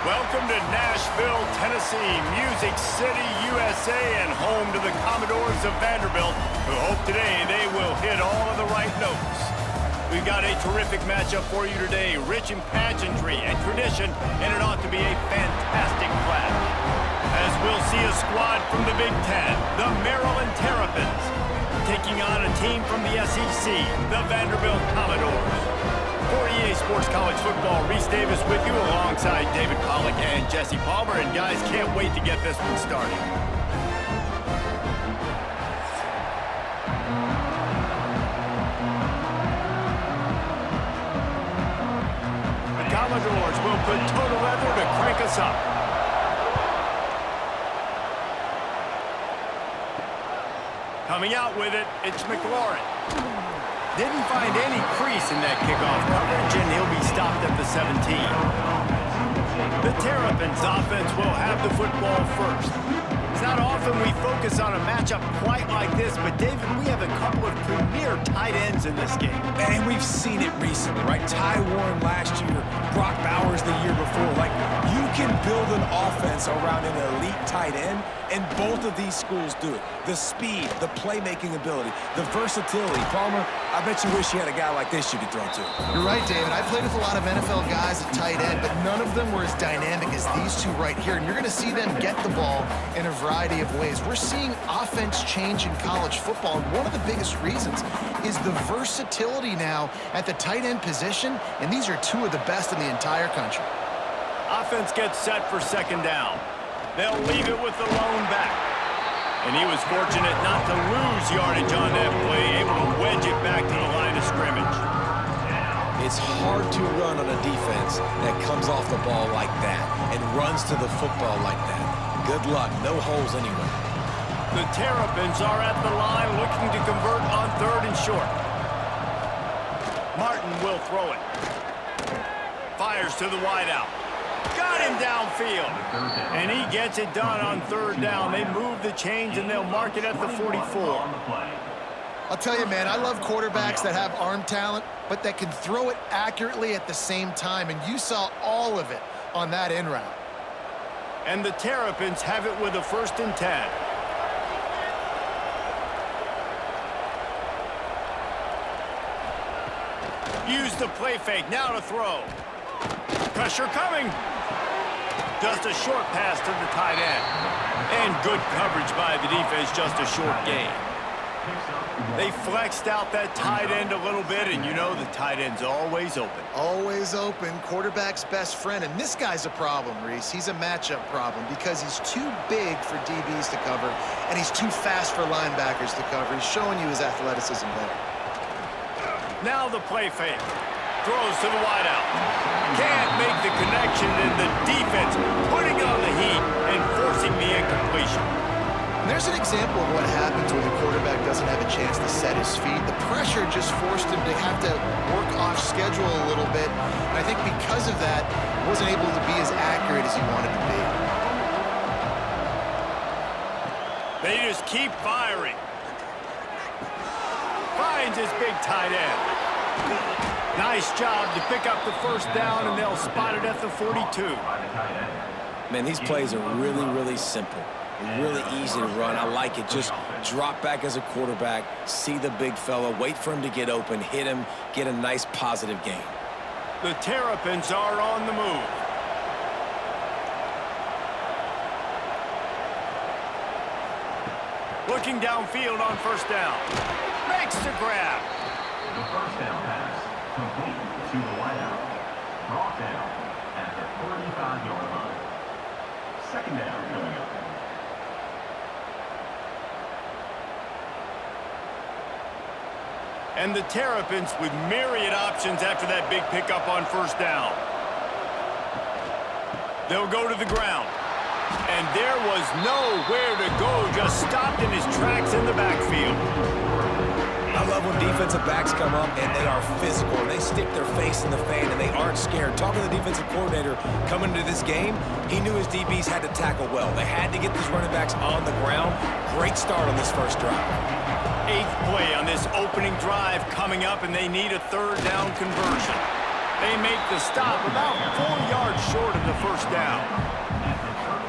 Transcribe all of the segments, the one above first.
Welcome to Nashville, Tennessee, Music City, USA, and home to the Commodores of Vanderbilt, who hope today they will hit all of the right notes. We've got a terrific matchup for you today, rich in pageantry and tradition, and it ought to be a fantastic clash. As we'll see a squad from the Big Ten, the Maryland Terrapins, taking on a team from the SEC, the Vanderbilt Commodores. For EA Sports College Football, Reese Davis with you alongside David Pollack and Jesse Palmer. And guys, can't wait to get this one started. The Commodores will put total leather to crank us up. Coming out with it, it's McLaurin. Didn't find any crease in that kickoff coverage, and he'll be stopped at the 17. The Terrapins offense will have the football first. It's not often we focus on a matchup quite like this, but David, we have a couple of premier tight ends in this game. And we've seen it recently, right? Ty Warren last year, Brock Bowers the year before. Like, you can build an offense around an elite tight end, and both of these schools do it. The speed, the playmaking ability, the versatility. Palmer, I bet you wish you had a guy like this you could throw to. You're right, David. I played with a lot of NFL guys at tight end, but none of them were as dynamic as these two right here. And you're going to see them get the ball in a variety of ways. We're seeing offense change in college football, and one of the biggest reasons is the versatility now at the tight end position, and these are two of the best in the entire country. Offense gets set for second down. They'll leave it with the lone back. And he was fortunate not to lose yardage on that play, able to wedge it back to the line of scrimmage. It's hard to run on a defense that comes off the ball like that and runs to the football like that. Good luck. No holes anywhere. The Terrapins are at the line looking to convert on 3rd and short. Martin will throw it. Fires to the wideout. Got him downfield. And he gets it done on 3rd down. They move the chains and they'll mark it at the 44. I'll tell you, man, I love quarterbacks that have arm talent, but that can throw it accurately at the same time. And you saw all of it on that in route. And the Terrapins have it with a 1st and 10. Use the play fake, now to throw. Pressure coming. Just a short pass to the tight end. And good coverage by the defense, just a short gain. They flexed out that tight end a little bit, and you know the tight end's always open. Always open, quarterback's best friend. And this guy's a problem, Reese. He's a matchup problem because he's too big for DBs to cover, and he's too fast for linebackers to cover. He's showing you his athleticism there. Now the play fake. Throws to the wideout. Can't make the connection, and the defense putting on the heat and forcing the incompletion. And there's an example of what happens when the quarterback doesn't have a chance to set his feet. The pressure just forced him to have to work off schedule a little bit. And I think because of that, he wasn't able to be as accurate as he wanted to be. They just keep firing. Finds his big tight end. Nice job to pick up the 1st down, and they'll spot it at the 42. Man, these plays are really, really simple. Really easy to run. I like it. Just drop back as a quarterback, see the big fella, wait for him to get open, hit him, get a nice positive gain. The Terrapins are on the move. Looking downfield on 1st down. Makes the grab. The 1st down pass complete to the wideout. Brought down at the 45-yard line. 2nd down coming up. And the Terrapins with myriad options after that big pickup on 1st down. They'll go to the ground. And there was nowhere to go, just stopped in his tracks in the backfield. I love when defensive backs come up and they are physical. They stick their face in the fan and they aren't scared. Talking to the defensive coordinator coming into this game, he knew his DBs had to tackle well. They had to get these running backs on the ground. Great start on this 1st drive. 8th play on this opening drive coming up, and they need a 3rd down conversion. They make the stop about 4 yards short of the first down.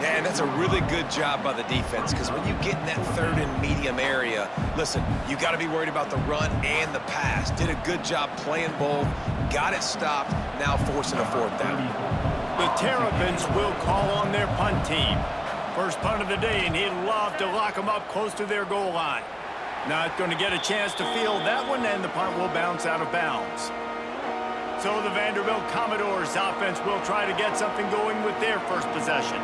Yeah, and that's a really good job by the defense, because when you get in that third and medium area, listen, you got to be worried about the run and the pass. Did a good job playing both, got it stopped, now forcing a fourth down. The Terrapins will call on their punt team. First punt of the day, and he'd love to lock them up close to their goal line. Not going to get a chance to field that one, and the punt will bounce out of bounds. So the Vanderbilt Commodores offense will try to get something going with their first possession.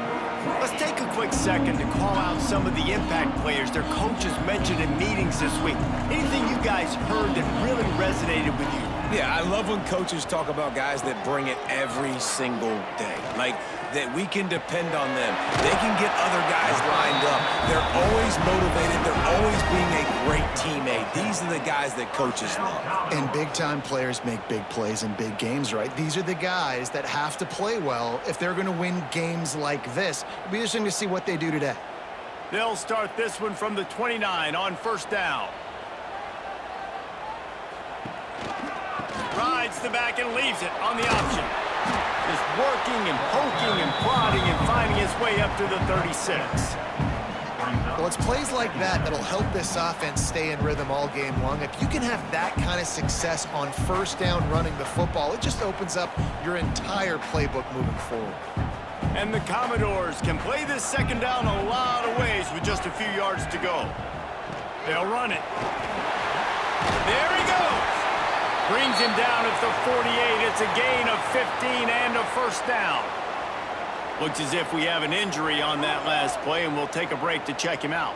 Let's take a quick second to call out some of the impact players their coaches mentioned in meetings this week. Anything you guys heard that really resonated with you? Yeah, I love when coaches talk about guys that bring it every single day. Like, that we can depend on them. They can get other guys lined up. They're always motivated. They're always being a great teammate. These are the guys that coaches love. And big-time players make big plays in big games, right? These are the guys that have to play well if they're going to win games like this. It'll be interesting to see what they do today. They'll start this one from the 29 on first down. Rides the back and leaves it on the option. Just working and poking and prodding and finding his way up to the 36. Well, it's plays like that that'll help this offense stay in rhythm all game long. If you can have that kind of success on first down running the football, it just opens up your entire playbook moving forward. And the Commodores can play this second down a lot of ways with just a few yards to go. They'll run it. There he goes. Brings him down at the 48. It's a gain of 15 and a first down. Looks as if we have an injury on that last play, and we'll take a break to check him out.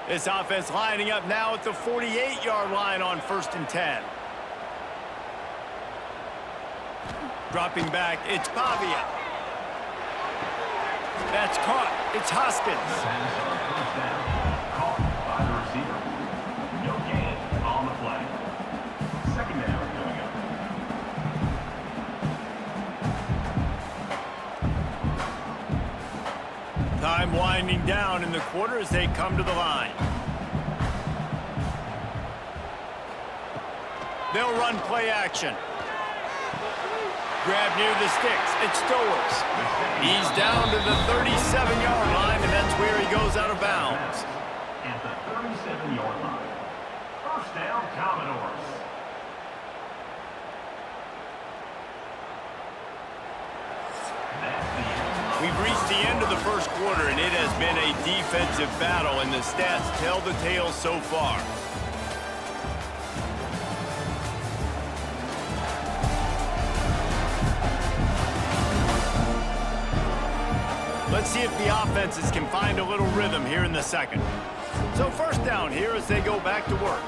This offense lining up now at the 48-yard line on first and 10. Dropping back, it's Pavia. That's caught. It's Hoskins. Time winding down in the quarter as they come to the line. They'll run play action. Grab near the sticks. It's Stowers. He's down to the 37-yard line, and that's where he goes out of bounds. At the 37-yard line. First down, Commodores. We've reached the end of the first quarter, and it has been a defensive battle, and the stats tell the tale so far. Let's see if the offenses can find a little rhythm here in the second. So first down here as they go back to work.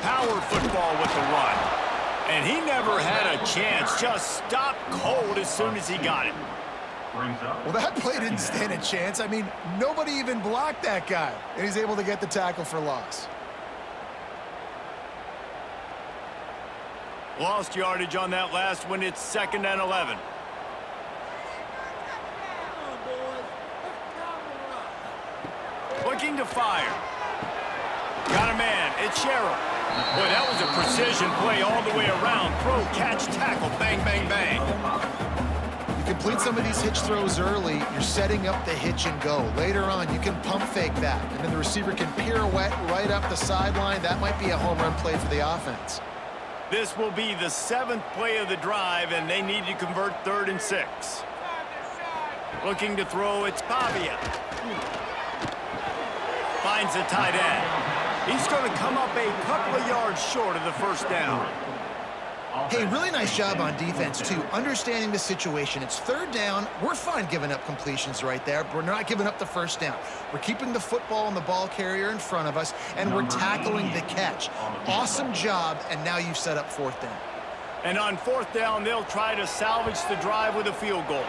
Power football with the run. And he never had a chance. Just stopped cold as soon as he got it. Well, that play didn't stand a chance. I mean, nobody even blocked that guy. And he's able to get the tackle for loss. Lost yardage on that last one. It's 2nd and 11. Looking to fire. Got a man. It's Sherrill. Boy, that was a precision play all the way around. Throw, catch, tackle, bang, bang, bang. You complete some of these hitch throws early, you're setting up the hitch and go. Later on, you can pump fake that, and then the receiver can pirouette right up the sideline. That might be a home run play for the offense. This will be the 7th play of the drive, and they need to convert 3rd and 6. Looking to throw, it's Pavia. Finds the tight end. He's going to come up a couple of yards short of the first down. Hey, really nice job on defense, too, understanding the situation. It's 3rd down. We're fine giving up completions right there, but we're not giving up the first down. We're keeping the football and the ball carrier in front of us, and we're tackling the catch. Awesome job, and now you've set up 4th down. And on 4th down, they'll try to salvage the drive with a field goal.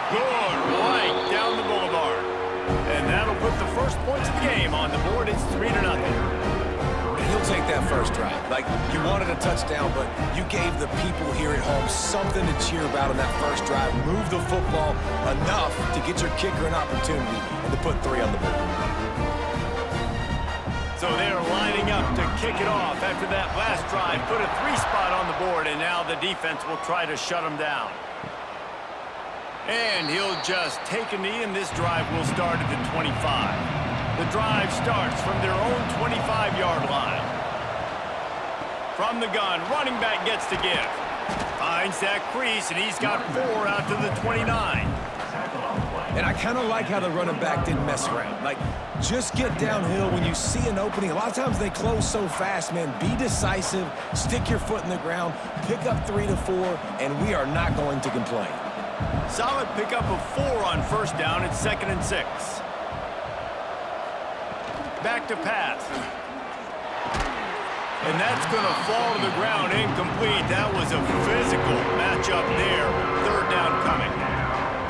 Good, right down the boulevard. And that'll put the first points of the game on the board. It's 3-0. he'll take that first drive. Like, you wanted a touchdown, but you gave the people here at home something to cheer about on that first drive. Move the football enough to get your kicker an opportunity and to put 3 on the board. So they're lining up to kick it off after that last drive. Put a 3 spot on the board, and now the defense will try to shut them down. And he'll just take a knee, and this drive will start at the 25. The drive starts from their own 25-yard line. From the gun, running back gets to give. Finds that crease, and he's got 4 out to the 29. And I kind of like how the running back didn't mess around. Like, just get downhill when you see an opening. A lot of times they close so fast, man. Be decisive, stick your foot in the ground, pick up 3 to 4, and we are not going to complain. Solid pickup of 4 on first down. It's 2nd and 6. Back to pass. And that's going to fall to the ground, incomplete. That was a physical matchup there. 3rd down coming.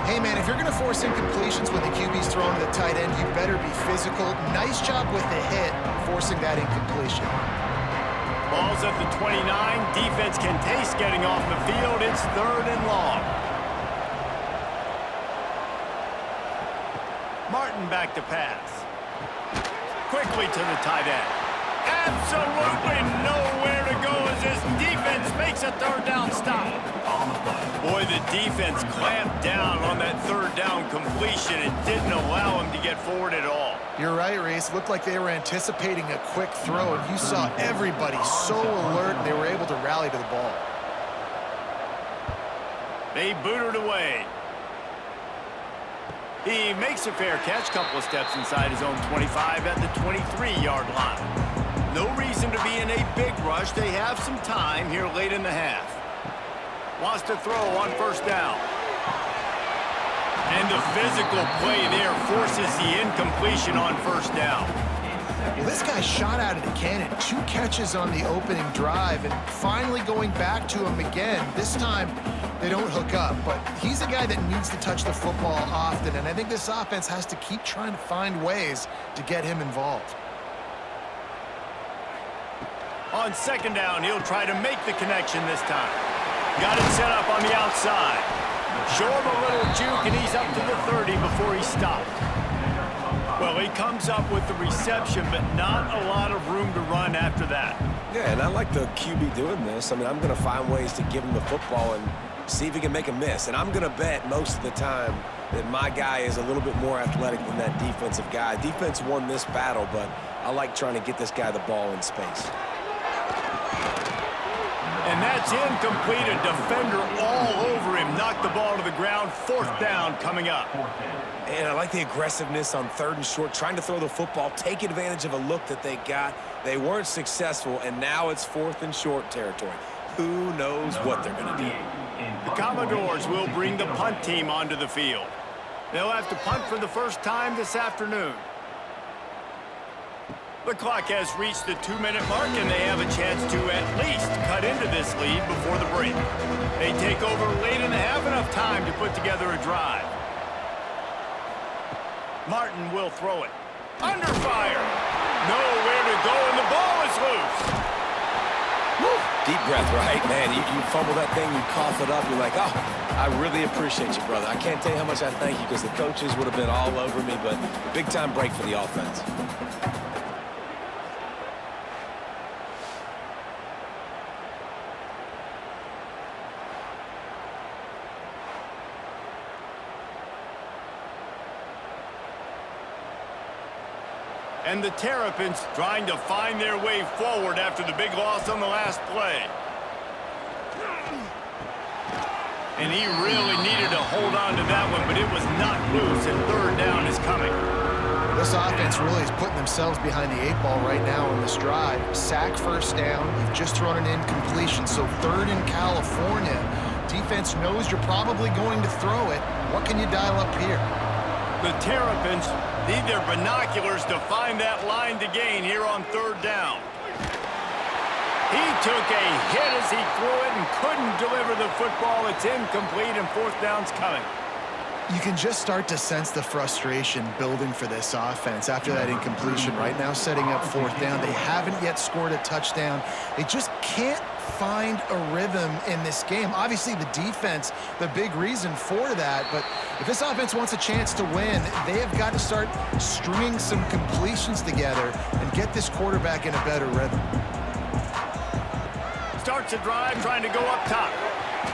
Hey, man, if you're going to force incompletions when the QB's throwing to the tight end, you better be physical. Nice job with the hit, forcing that incompletion. Ball's at the 29. Defense can taste getting off the field. It's 3rd and long. Martin back to pass. Quickly to the tight end. Absolutely nowhere to go as this defense makes a 3rd down stop. Boy, the defense clamped down on that 3rd down completion and didn't allow him to get forward at all. You're right, Reese. Looked like they were anticipating a quick throw, and you saw everybody so alert, and they were able to rally to the ball. They booted away. He makes a fair catch, couple of steps inside his own 25 at the 23-yard line. No reason to be in a big rush. They have some time here late in the half. Wants to throw on first down. And the physical play there forces the incompletion on first down. Well, this guy shot out of the cannon. 2 catches on the opening drive, and finally going back to him again. This time, they don't hook up, but he's a guy that needs to touch the football often, and I think this offense has to keep trying to find ways to get him involved. On 2nd down, he'll try to make the connection this time. Got it set up on the outside. Show him a little juke, and he's up to the 30 before he stopped. Well, he comes up with the reception, but not a lot of room to run after that. Yeah, and I like the QB doing this. I mean, I'm going to find ways to give him the football and see if he can make a miss. And I'm going to bet most of the time that my guy is a little bit more athletic than that defensive guy. Defense won this battle, but I like trying to get this guy the ball in space. And that's incomplete. A defender all over him. Knocked the ball to the ground. 4th down coming up. And I like the aggressiveness on 3rd and short, trying to throw the football, take advantage of a look that they got. They weren't successful, and now it's 4th and short territory. Who knows what they're going to do? The Commodores will bring the punt team onto the field. They'll have to punt for the first time this afternoon. The clock has reached the 2-minute mark, and they have a chance to at least cut into this lead before the break. They take over late in the half, enough time to put together a drive. Martin will throw it. Under fire. Nowhere to go, and the ball is loose. Woo. Deep breath, right? Man, you fumble that thing, you cough it up, you're like, oh, I really appreciate you, brother. I can't tell you how much I thank you because the coaches would have been all over me, but big-time break for the offense. And the Terrapins trying to find their way forward after the big loss on the last play. And he really needed to hold on to that one, but it was not loose, and 3rd down is coming. This offense really is putting themselves behind the 8 ball right now on this drive. Sack first down. You've just thrown an incompletion, so 3rd in California. Defense knows you're probably going to throw it. What can you dial up here? The Terrapins need their binoculars to find that line to gain here on 3rd down. He took a hit as he threw it and couldn't deliver the football. It's incomplete, and 4th down's coming. You can just start to sense the frustration building for this offense after that incompletion. Right now, setting up 4th down. They haven't yet scored a touchdown. They just can't find a rhythm in this game. Obviously, the defense, the big reason for that. But if this offense wants a chance to win, they have got to start stringing some completions together and get this quarterback in a better rhythm. Starts a drive trying to go up top.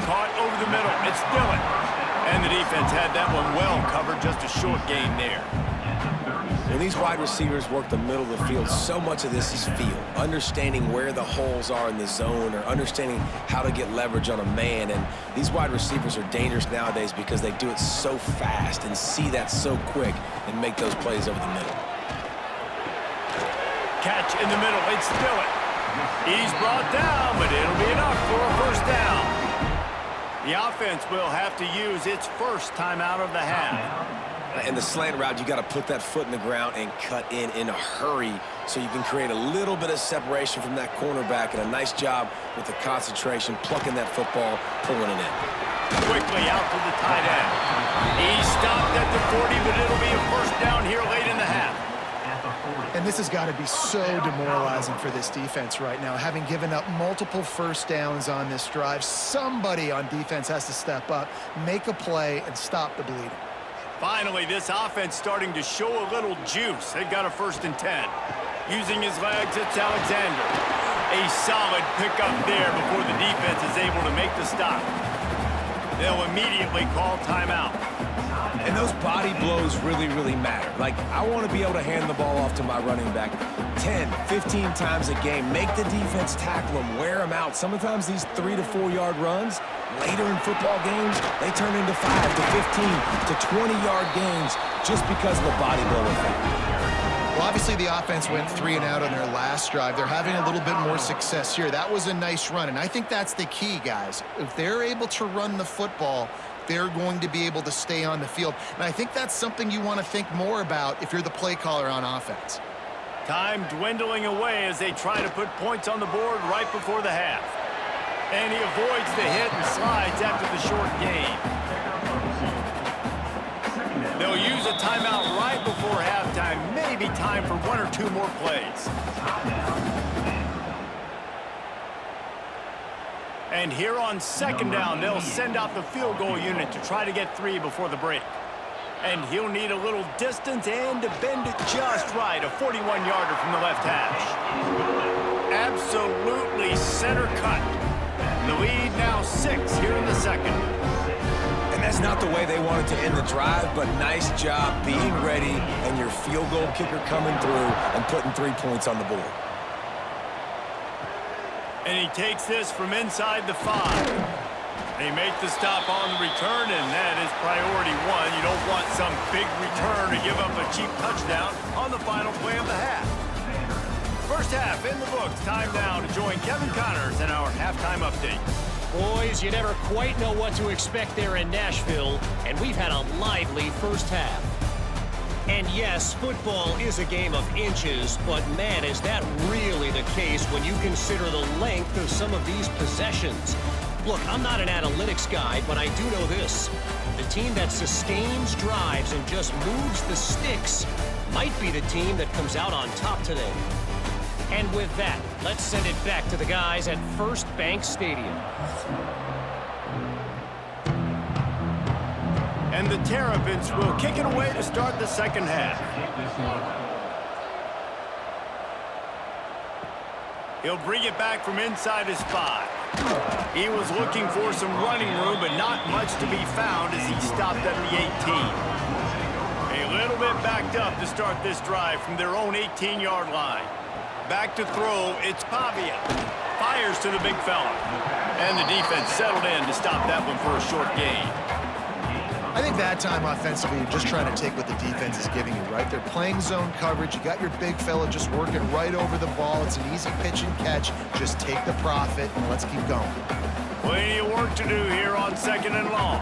Caught over the middle. It's Dillon. And the defense had that one well covered, just a short gain there. When these wide receivers work the middle of the field, so much of this is feel. Understanding where the holes are in the zone or understanding how to get leverage on a man. And these wide receivers are dangerous nowadays because they do it so fast and see that so quick and make those plays over the middle. Catch in the middle. It's Dillon. He's brought down, but it'll be enough for a 1st down. The offense will have to use its first timeout of the half. In the slant route, you got to put that foot in the ground and cut in a hurry so you can create a little bit of separation from that cornerback, and a nice job with the concentration, plucking that football, pulling it in. Quickly out to the tight end. He stopped at the 40, but it'll be a 1st down here late in the half. And this has got to be so demoralizing for this defense right now. Having given up multiple 1st downs on this drive, somebody on defense has to step up, make a play, and stop the bleeding. Finally, this offense starting to show a little juice. They've got a 1st and 10. Using his legs, it's Alexander. A solid pickup there before the defense is able to make the stop. They'll immediately call timeout. And those body blows really, really matter. Like, I want to be able to hand the ball off to my running back 10, 15 times a game. Make the defense tackle them, wear them out. Sometimes these 3 to 4 yard runs, later in football games, they turn into 5 to 15 to 20-yard gains just because of the body blow effect. Well, obviously, the offense went 3 and out on their last drive. They're having a little bit more success here. That was a nice run, and I think that's the key, guys. If they're able to run the football, they're going to be able to stay on the field. And I think that's something you want to think more about if you're the play caller on offense. Time dwindling away as they try to put points on the board right before the half. And he avoids the hit and slides after the short gain. They'll use a timeout right before halftime. Maybe time for 1 or 2 more plays. And here on 2nd down, they'll send out the field goal unit to try to get 3 before the break. And he'll need a little distance and to bend it just right. A 41-yarder from the left hash. Absolutely center cut. The lead now 6 here in the 2nd. And that's not the way they wanted to end the drive, but nice job being ready and your field goal kicker coming through and putting 3 points on the board. And he takes this from inside the 5. They make the stop on the return, and that is priority 1. You don't want some big return to give up a cheap touchdown on the final play of the half. 1st half in the books. Time now to join Kevin Connors in our halftime update. Boys, you never quite know what to expect there in Nashville, and we've had a lively 1st half. And yes, football is a game of inches, but man, is that really the case when you consider the length of some of these possessions. Look, I'm not an analytics guy, but I do know this. The team that sustains drives and just moves the sticks might be the team that comes out on top today. And with that, let's send it back to the guys at First Bank Stadium. And the Terrapins will kick it away to start the 2nd half. He'll bring it back from inside his 5. He was looking for some running room, but not much to be found as he stopped at the 18. A little bit backed up to start this drive from their own 18-yard line. Back to throw, it's Pavia. Fires to the big fella. And the defense settled in to stop that one for a short gain. I think that time offensively, you're just trying to take what the defense is giving you, right? They're playing zone coverage. You got your big fella just working right over the ball. It's an easy pitch and catch. Just take the profit and let's keep going. Plenty of work to do here on 2nd and long.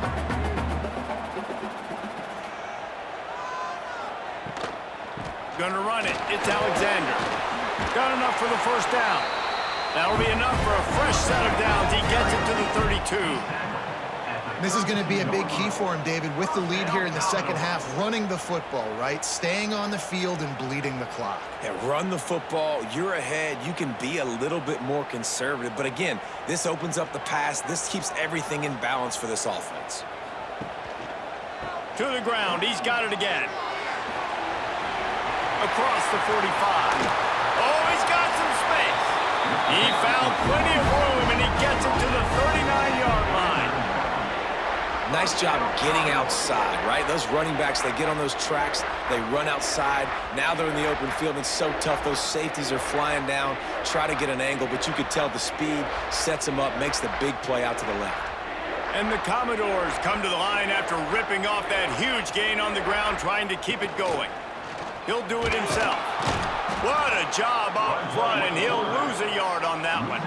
Gonna run it. It's Alexander. Got enough for the 1st down. That'll be enough for a fresh set of downs. He gets it to the 32. This is going to be a big key for him, David, with the lead here in the second half, running the football, right? Staying on the field and bleeding the clock. Yeah, run the football. You're ahead. You can be a little bit more conservative. But again, this opens up the pass. This keeps everything in balance for this offense. To the ground. He's got it again. Across the 45. Oh, he's got some space. He found plenty of room, and he gets it to the 39-yard line. Nice job getting outside, right? Those running backs, they get on those tracks, they run outside. Now they're in the open field. It's so tough. Those safeties are flying down, try to get an angle, but you could tell the speed sets them up, makes the big play out to the left. And the Commodores come to the line after ripping off that huge gain on the ground, trying to keep it going. He'll do it himself. What a job up front, and he'll lose a yard on that one.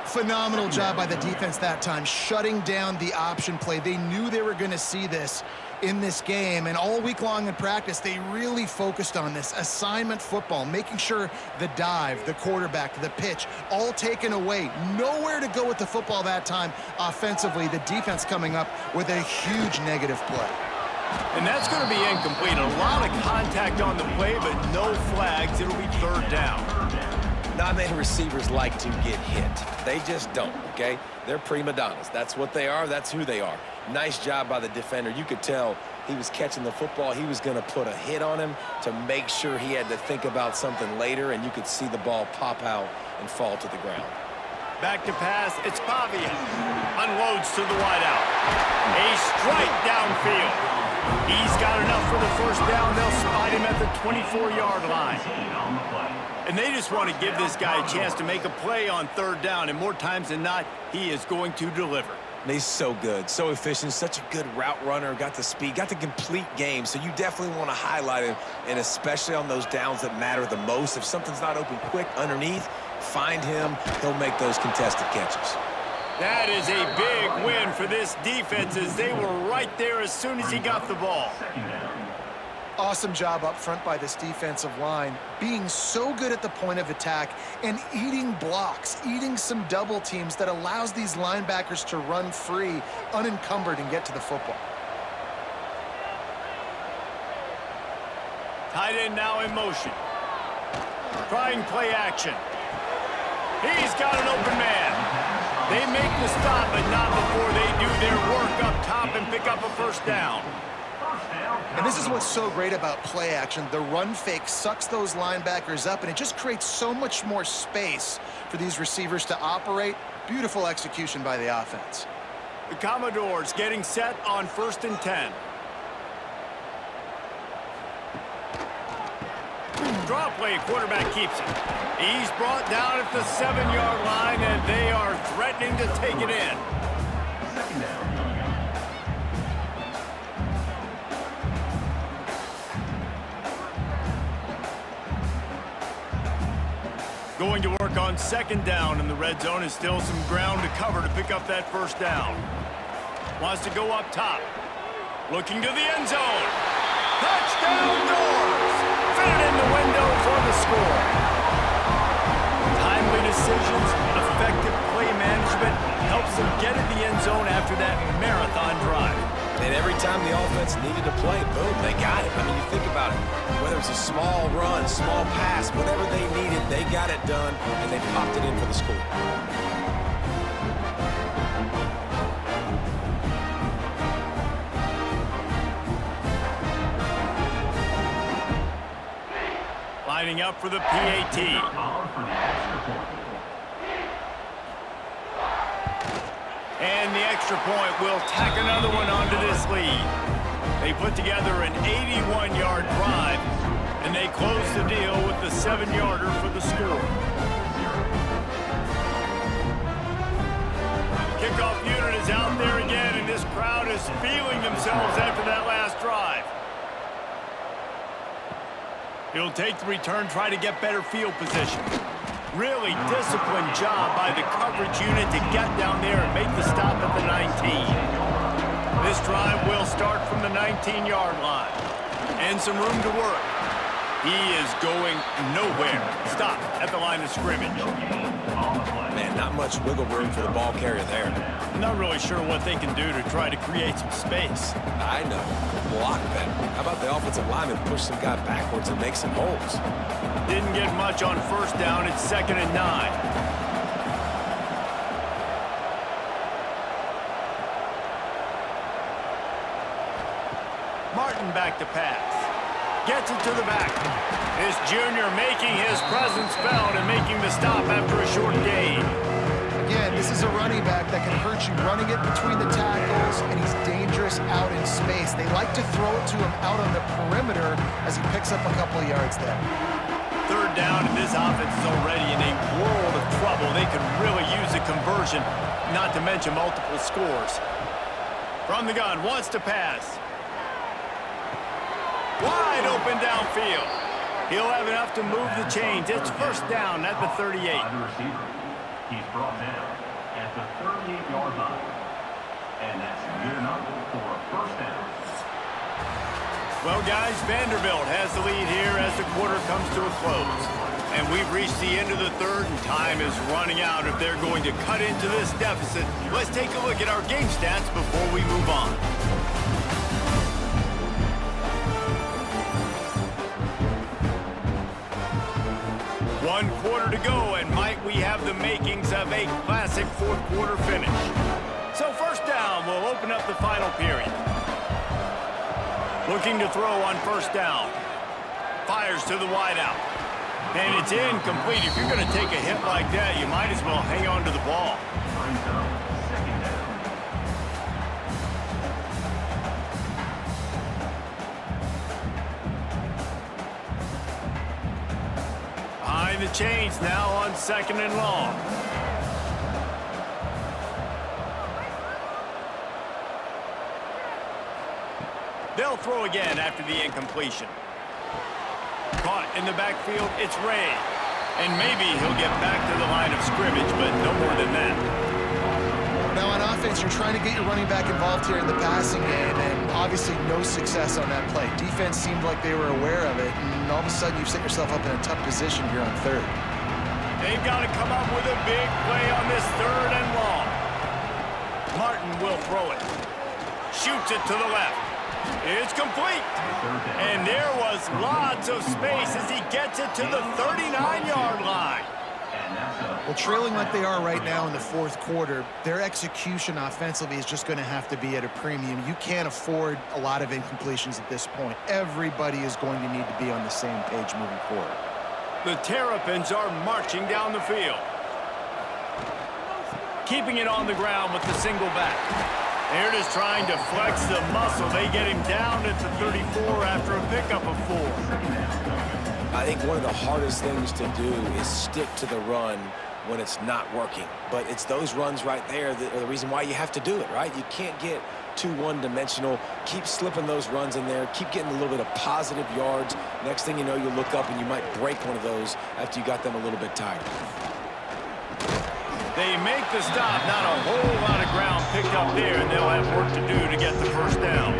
Phenomenal job by the defense that time, shutting down the option play. They knew they were going to see this in this game, and all week long in practice, they really focused on this assignment football, making sure the dive, the quarterback, the pitch, all taken away. Nowhere to go with the football that time offensively. The defense coming up with a huge negative play. And that's going to be incomplete. A lot of contact on the play, but no flags. It'll be third down. Not many receivers like to get hit. They just don't, okay? They're prima donnas. That's what they are. That's who they are. Nice job by the defender. You could tell he was catching the football. He was going to put a hit on him to make sure he had to think about something later, and you could see the ball pop out and fall to the ground. Back to pass. It's Pavia. Unloads to the wideout. A strike downfield. He's got enough for the first down. They'll spot him at the 24-yard line. And they just want to give this guy a chance to make a play on third down, and more times than not, he is going to deliver. And he's so good, so efficient, such a good route runner, got the speed, got the complete game, so you definitely want to highlight him, and especially on those downs that matter the most. If something's not open quick underneath, find him. He'll make those contested catches. That is a big win for this defense, as they were right there as soon as he got the ball. Awesome job up front by this defensive line, being so good at the point of attack and eating blocks, eating some double teams that allows these linebackers to run free, unencumbered, and get to the football. Tight end now in motion. Trying play action. He's got an open man. They make the stop, but not before they do their work up top and pick up a first down. And this is what's so great about play action. The run fake sucks those linebackers up, and it just creates so much more space for these receivers to operate. Beautiful execution by the offense. The Commodores getting set on 1st and 10. Draw play, quarterback keeps it. He's brought down at the 7-yard line, and they are threatening to take it in. Second down. Going to work on 2nd down, and the red zone is still some ground to cover to pick up that first down. Wants to go up top. Looking to the end zone. Touchdown Doors! Fit it in the window for the score. Timely decisions, effective play management helps them get in the end zone after that marathon drive. And every time the offense needed to play, boom, they got it. I mean, you think about it. Whether it's a small run, small pass, whatever they needed, they got it done, and they popped it in for the score. Lining up for the PAT. And the extra point will tack another one onto this lead. They put together an 81-yard drive, and they close the deal with the 7-yarder for the score. Kickoff unit is out there again, and this crowd is feeling themselves after that last drive. He'll take the return, try to get better field position. Really disciplined job by the coverage unit to get down there and make the stop at the 19. This drive will start from the 19-yard line. And some room to work. He is going nowhere. Stop at the line of scrimmage. Man, not much wiggle room for the ball carrier there. Not really sure what they can do to try to create some space. I know. Block better. How about the offensive lineman push some guy backwards and make some holes? Didn't get much on first down. It's 2nd and 9. Martin back to pass. Gets it to the back. This junior making his presence felt and making the stop after a short gain. Again, this is a running back that can hurt you running it between the tackles, and he's dangerous out in space. They like to throw it to him out on the perimeter as he picks up a couple of yards there. 3rd down, and this offense is already in a world of trouble. They could really use a conversion, not to mention multiple scores. From the gun, wants to pass. Wide open downfield. He'll have enough to move the chains. It's 1st down at the 38. He's brought down at the 38-yard line. And that's good enough for a 1st down. Well, guys, Vanderbilt has the lead here as the quarter comes to a close. And we've reached the end of the 3rd, and time is running out if they're going to cut into this deficit. Let's take a look at our game stats before we move on. One quarter to go, and might we have the makings of a classic 4th quarter finish. So 1st down will open up the final period. Looking to throw on 1st down. Fires to the wideout. And it's incomplete. If you're going to take a hit like that, you might as well hang on to the ball. Brings up 2nd down. Behind the chains now on 2nd and long. They'll throw again after the incompletion. Caught in the backfield, it's Ray. And maybe he'll get back to the line of scrimmage, but no more than that. Now on offense, you're trying to get your running back involved here in the passing game, and obviously no success on that play. Defense seemed like they were aware of it, and all of a sudden you've set yourself up in a tough position here on 3rd. They've got to come up with a big play on this 3rd and long. Martin will throw it. Shoots it to the left. It's complete. And there was lots of space as he gets it to the 39-yard line. Well, trailing like they are right now in the 4th quarter, their execution offensively is just going to have to be at a premium. You can't afford a lot of incompletions at this point. Everybody is going to need to be on the same page moving forward. The Terrapins are marching down the field. Keeping it on the ground with the single back. They're just trying to flex the muscle. They get him down at the 34 after a pickup of 4. I think one of the hardest things to do is stick to the run when it's not working. But it's those runs right there that are the reason why you have to do it, right? You can't get too one-dimensional. Keep slipping those runs in there. Keep getting a little bit of positive yards. Next thing you know, you look up and you might break one of those after you got them a little bit tired. They make the stop. Not a whole lot of ground picked up there, and they'll have work to do to get the 1st down.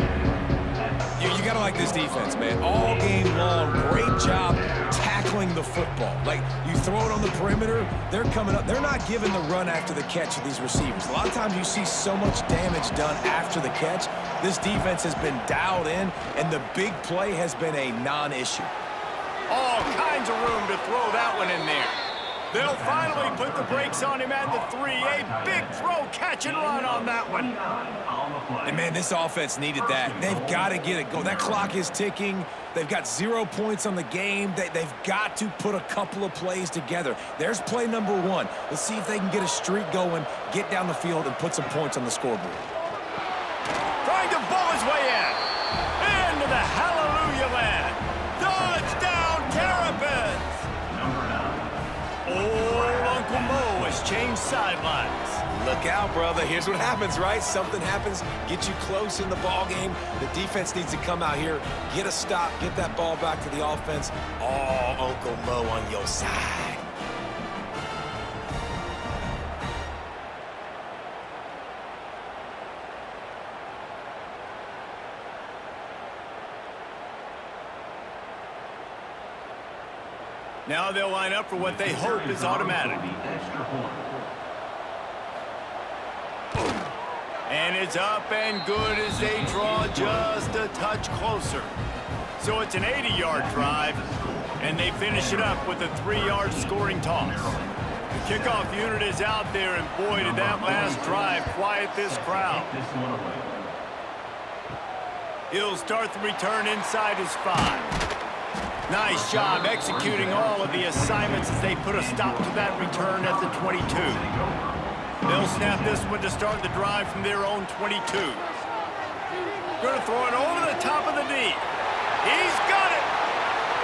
You got to like this defense, man. All game long, great job tackling the football. Like, you throw it on the perimeter, they're coming up. They're not giving the run after the catch of these receivers. A lot of times you see so much damage done after the catch. This defense has been dialed in, and the big play has been a non-issue. All kinds of room to throw that one in there. They'll finally put the brakes on him at the 3. A big throw, catch and run on that one. And, man, this offense needed that. They've got to get it going. That clock is ticking. They've got 0 points on the game. They've got to put a couple of plays together. There's play number 1. Let's see if they can get a streak going, get down the field, and put some points on the scoreboard. Trying to bull his way in. Into the hallelujah land. Touchdown, Terrapins. Old Uncle Mo has changed sidelines. Look out, brother. Here's what happens, right? Something happens, get you close in the ball game. The defense needs to come out here, get a stop, get that ball back to the offense. Oh, Uncle Mo on your side. Now they'll line up for what they hope is automatic. And it's up and good as they draw just a touch closer. So it's an 80-yard drive, and they finish it up with a 3-yard scoring toss. The kickoff unit is out there, and boy, did that last drive quiet this crowd. He'll start the return inside his 5. Nice job executing all of the assignments as they put a stop to that return at the 22. They'll snap this one to start the drive from their own 22. Going to throw it over the top of the knee. He's got it.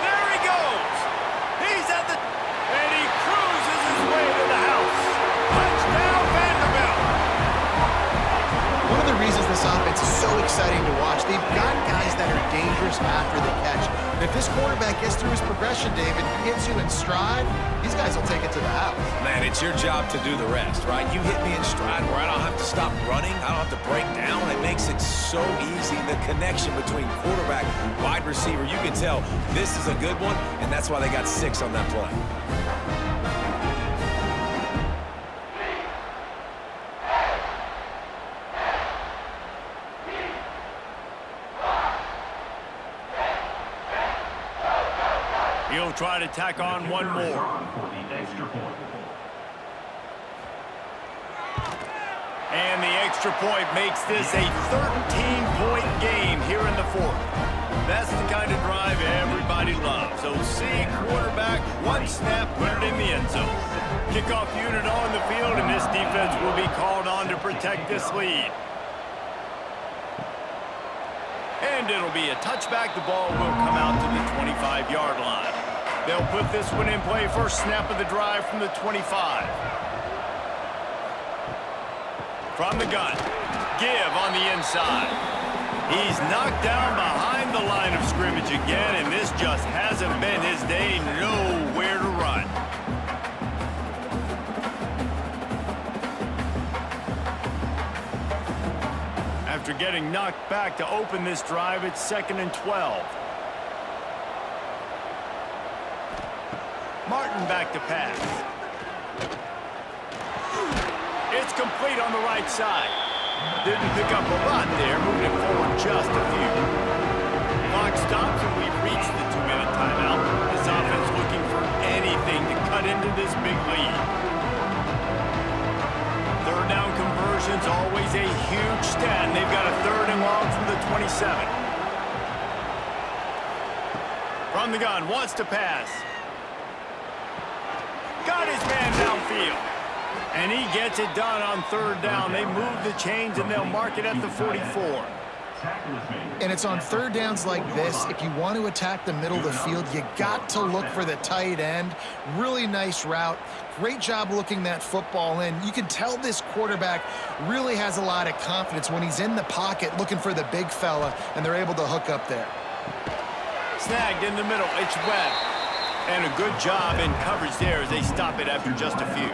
There he goes. He's at the... And he cruises his way to the house. Touchdown, Vanderbilt. One of the reasons this offense is so exciting to watch, they've got guys that are dangerous after the catch. And if this quarterback gets through his progression, David, hits you in stride, these guys will take it to the house. Man, it's your job to do the rest, right? You hit me in stride where I don't have to stop running. I don't have to break down. It makes it so easy. The connection between quarterback, wide receiver, you can tell this is a good one, and that's why they got 6 on that play. He'll try to tack on one more. And the extra point makes this a 13-point game here in the 4th. That's the kind of drive everybody loves. OC quarterback, one snap, put it in the end zone. Kickoff unit on the field, and this defense will be called on to protect this lead. And it'll be a touchback. The ball will come out to the 25-yard line. They'll put this one in play. First snap of the drive from the 25. From the gun. Give on the inside. He's knocked down behind the line of scrimmage again, and this just hasn't been his day. Nowhere to run. After getting knocked back to open this drive, it's 2nd and 12. Martin back to pass. It's complete on the right side. Didn't pick up a lot there, moving it forward just a few. Clock stops and we've reached the 2-minute timeout. This offense looking for anything to cut into this big lead. Third down conversion's always a huge stat, and they've got a 3rd and long from the 27. From the gun, wants to pass. Got his man downfield. And he gets it done on 3rd down. They move the chains, and they'll mark it at the 44. And it's on 3rd downs like this, if you want to attack the middle of the field, you got to look for the tight end. Really nice route. Great job looking that football in. You can tell this quarterback really has a lot of confidence when he's in the pocket looking for the big fella, and they're able to hook up there. Snagged in the middle. It's Webb. And a good job in coverage there as they stop it after just a few.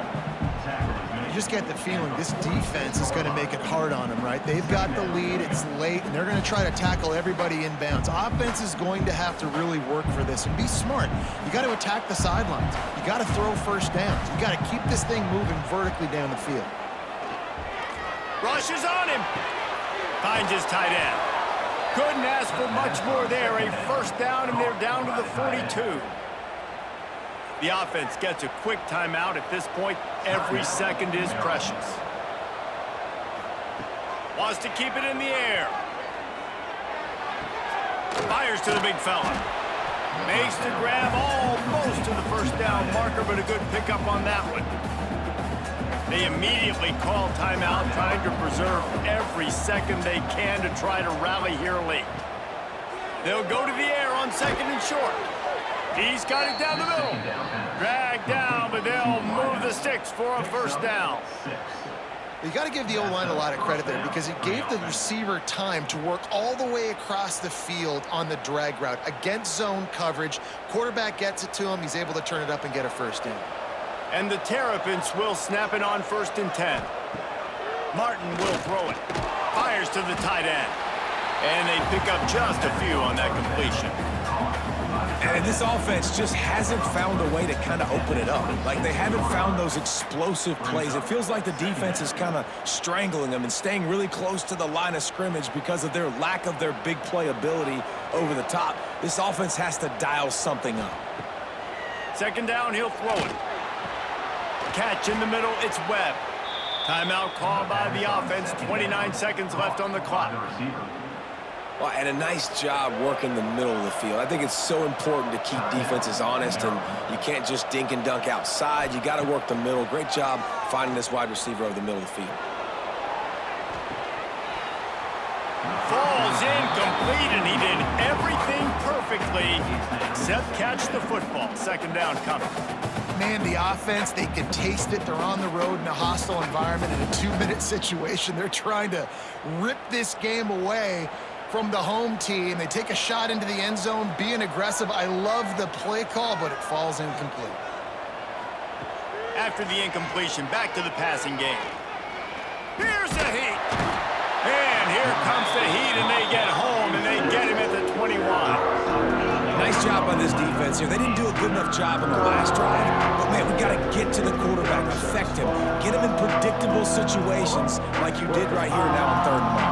You just get the feeling this defense is going to make it hard on them, right? They've got the lead, it's late, and they're going to try to tackle everybody inbounds. Offense is going to have to really work for this and be smart. You got to attack the sidelines. You got to throw first downs. You got to keep this thing moving vertically down the field. Rushes on him. Finds his tight end. Couldn't ask for much more there. A 1st down, and they're down to the 42. The offense gets a quick timeout. At this point, every second is precious. Wants to keep it in the air. Fires to the big fella. Makes the grab almost to the 1st down marker, but a good pickup on that one. They immediately call timeout, trying to preserve every second they can to try to rally here late. They'll go to the air on 2nd and short. He's got it down the middle. Dragged down, but they'll move the sticks for a 1st down. You got to give the O-line a lot of credit there because it gave the receiver time to work all the way across the field on the drag route. Against zone coverage, quarterback gets it to him. He's able to turn it up and get a 1st down. And the Terrapins will snap it on 1st and 10. Martin will throw it. Fires to the tight end. And they pick up just a few on that completion. And this offense just hasn't found a way to kind of open it up. Like, they haven't found those explosive plays. It feels like the defense is kind of strangling them and staying really close to the line of scrimmage because of their lack of their big play ability over the top. This offense has to dial something up. Second down, he'll throw it. Catch in the middle, it's Webb. Timeout called by the offense, 29 seconds left on the clock. Well, and a nice job working the middle of the field. I think it's so important to keep defenses honest, and you can't just dink and dunk outside. You got to work the middle. Great job finding this wide receiver over the middle of the field. Falls incomplete, and he did everything perfectly except catch the football. Second down coming. Man, the offense, they can taste it. They're on the road in a hostile environment in a 2-minute situation. They're trying to rip this game away from the home team. They take a shot into the end zone, being aggressive. I love the play call, but it falls incomplete. After the incompletion, back to the passing game. Here's the heat. And here comes the heat, and they get home, and they get him at the 21. Nice job by this defense here. They didn't do a good enough job on the last drive, but, man, we got to get to the quarterback, affect him, get him in predictable situations like you did right here now on 3rd and 1.